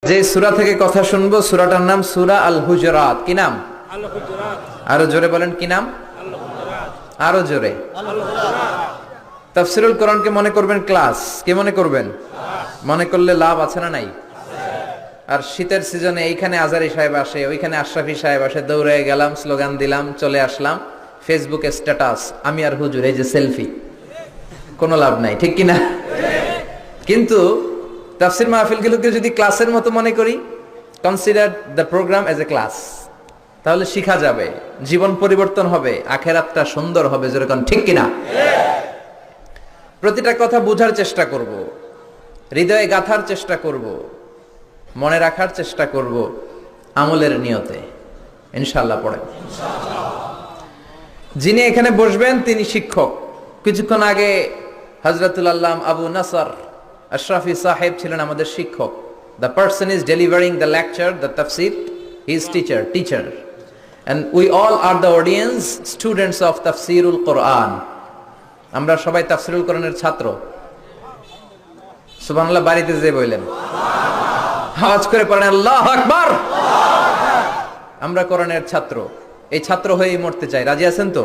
যে সূরা থেকে কথা শুনবো সূরাটার নাম সূরা আল হুজুরাত। কি নাম? আল হুজুরাত। আরো জোরে বলেন, কি নাম? আল হুজুরাত। আরো জোরে। আল হুজুরাত। তাফসীরুল কোরআনকে মনে করবেন ক্লাস, কে মনে করবেন? মনে করলে লাভ আছে না নাই? আর শীতের সিজনে এইখানে আজারি সাহেব আসে, ওইখানে আশরাফি সাহেব আসে, দৌড়ে গেলাম, স্লোগান দিলাম, চলে আসলাম, ফেসবুকে স্ট্যাটাস আমি আর হুজুর, এই যে সেলফি, কোনো লাভ নাই, ঠিক কি না? কিন্তু তাফসীর মাহফিলগুলোকে যদি ক্লাসের মতো মনে করি, consider the program as a class, তাহলে শিখা যাবে, জীবন পরিবর্তন হবে, আখেরাতটা সুন্দর হবে, যেরকম, ঠিক কিনা? প্রতিটা কথা বোঝার চেষ্টা করব, হৃদয়ে গাঁথার চেষ্টা করব, মনে রাখার চেষ্টা করব, আমলের নিয়তে ইনশাআল্লাহ। পড়ে যিনি এখানে বসবেন তিনি শিক্ষক। কিছুক্ষণ আগে হযরতুল আল্লামা আবু নাসর আশরাফি সাহেব ছিলেন আমাদের শিক্ষক। The person is delivering the lecture, the tafsir, he is teacher, and we all are the audience, students of Tafsirul Quran. আমরা সবাই তাফসীরুল কোরআনের ছাত্র। সুবহানাল্লাহ বাড়িতে যে বললেন, আওয়াজ করে পড়েন আল্লাহু আকবার। আমরা কোরআনের ছাত্র, এই ছাত্র হয়েই মরতে চাই, রাজি আছেন তো?